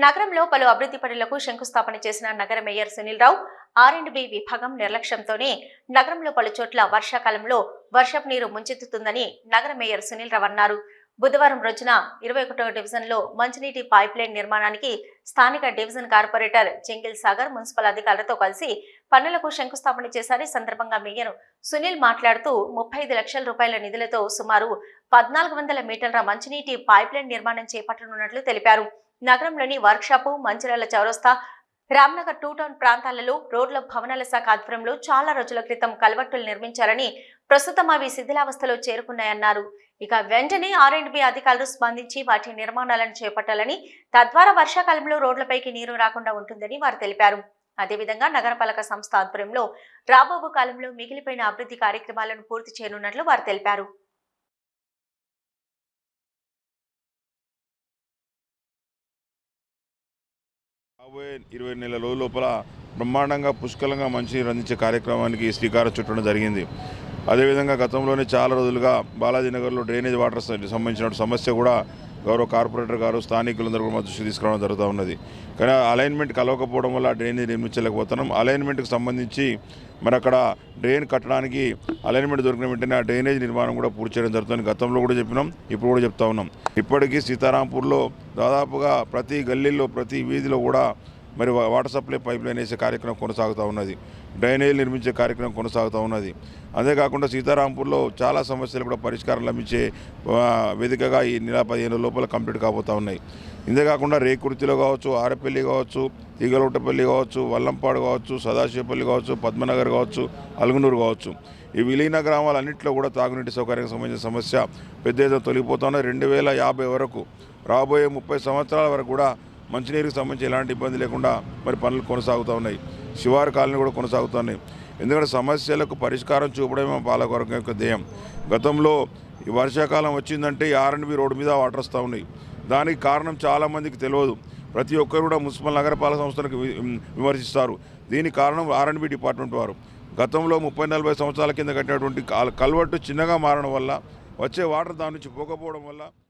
నగరంలో పలు అభివృద్ధి పనులకు శంకుస్థాపన చేసిన నగర మేయర్ సునీల్ రావు ఆర్&బి విభాగం నిర్లక్ష్యంతోనే నగరంలో పలు చోట్ల వర్షాకాలంలో వర్షపు నీరు ముంచెత్తుతుందని నగర మేయర్ సునీల్ రావు అన్నారు. బుధవారం రోజున 21వ డివిజన్లో మంచినీటి పైప్లైన్ నిర్మాణానికి స్థానిక division corporator jungle Sagar municipal అధికారులతో కలిసి పనులకు శంకుస్థాపన చేశారు. ఈ సందర్భంగా మేయర్ సునీల్ మాట్లాడుతూ 35 లక్షల రూపాయల నిధులతో సుమారు 1400 మీటర్ల మంచినీటి పైప్లైన్ నిర్మాణం చేపట్టనున్నట్లు తెలిపారు. నగరంలోని వర్క్షాపు, మంచిర్యాల చౌరస్తా, రామ్నగర్ 2 టౌన్ ప్రాంతాలలో రోడ్ల భవనాల శాఖ ఆధ్వర్యంలో చాలా రోజుల క్రితం కల్వర్టులు నిర్మించారని, ప్రస్తుతం అవి శిథిలావస్థలో చేరుకున్నాయన్నారు. ఇక వెంటనే ఆర్&బి అధికారులు స్పందించి వాటి నిర్మాణాలను చేపట్టాలని, తద్వారా వర్షాకాలంలో రోడ్లపైకి నీరు రాకుండా ఉంటుందని వారు తెలిపారు. అదేవిధంగా నగరపాలక సంస్థ ఆధ్వర్యంలో రాబోవు కాలంలో మిగిలిపోయిన అభివృద్ధి కార్యక్రమాలను పూర్తి చేయనున్నట్లు వారు తెలిపారు. రాబోయే 20 నెలల రోజుల లోపల బ్రహ్మాండంగా పుష్కలంగా మంచినీరు అందించే కార్యక్రమానికి శ్రీకారం చుట్టడం జరిగింది. అదేవిధంగా గతంలోనే చాలా రోజులుగా బాలాజీనగర్లో డ్రైనేజ్ వాటర్ సంబంధించిన సమస్య కూడా గౌరవ కార్పొరేటర్ గారు స్థానికులందరూ కూడా మా దృష్టికి తీసుకురావడం జరుగుతూ ఉన్నది. కానీ అలైన్మెంట్ కలవకపోవడం వల్ల డ్రైనేజ్ నిర్మించలేకపోతున్నాం. అలైన్మెంట్కి సంబంధించి మరి అక్కడ డ్రైన్ కట్టడానికి అలైన్మెంట్ దొరికిన వెంటనే ఆ డ్రైనేజ్ నిర్మాణం కూడా పూర్తి చేయడం జరుగుతుంది. గతంలో కూడా చెప్పినాం, ఇప్పుడు కూడా చెప్తా ఉన్నాం. ఇప్పటికీ సీతారాంపూర్లో దాదాపుగా ప్రతి గల్లీలో, ప్రతి వీధిలో కూడా మరి వాటర్ సప్లై పైప్ లైన్ వేసే కార్యక్రమం కొనసాగుతూ ఉన్నది. డ్రైనేజ్ నిర్మించే కార్యక్రమం కొనసాగుతూ ఉన్నది. అంతేకాకుండా సీతారాంపూర్లో చాలా సమస్యలు కూడా పరిష్కారం లభించే వేదికగా ఈ నెల 15 లోపల కంప్లీట్ కాబోతూ ఉన్నాయి. ఇంతేకాకుండా రేకుర్తిలో కావచ్చు, ఆరపల్లి కావచ్చు, ఈగలొట్టపల్లి కావచ్చు, వల్లంపాడు కావచ్చు, సదాశివపల్లి కావచ్చు, పద్మనగర్ కావచ్చు, అలుగునూరు కావచ్చు, ఈ విలీన గ్రామాలన్నింటిలో కూడా తాగునీటి సౌకర్యానికి సంబంధించిన సమస్య పెద్ద ఎత్తున తొలగిపోతున్న 2050 వరకు, రాబోయే 30 సంవత్సరాల వరకు కూడా మంచినీరుకి సంబంధించి ఎలాంటి ఇబ్బంది లేకుండా మరి పనులు కొనసాగుతూ ఉన్నాయి. శివారు కాలనీ కూడా కొనసాగుతున్నాయి. ఎందుకంటే సమస్యలకు పరిష్కారం చూపడమే మా పాలకవర్గం యొక్క ధ్యేయం. గతంలో ఈ వర్షాకాలం వచ్చిందంటే ఈ ఆర్&బి రోడ్డు మీద వాటర్ వస్తూ ఉన్నాయి. దానికి కారణం చాలామందికి తెలియదు. ప్రతి ఒక్కరు కూడా మున్సిపల్ నగరపాలక సంస్థలకు విమర్శిస్తారు. దీనికి కారణం ఆర్&బి డిపార్ట్మెంట్ వారు. గతంలో 30-40 సంవత్సరాల కింద కట్టినటువంటి కల్వర్టు చిన్నగా మారడం వల్ల వచ్చే వాటర్ దాని నుంచి పోకపోవడం వల్ల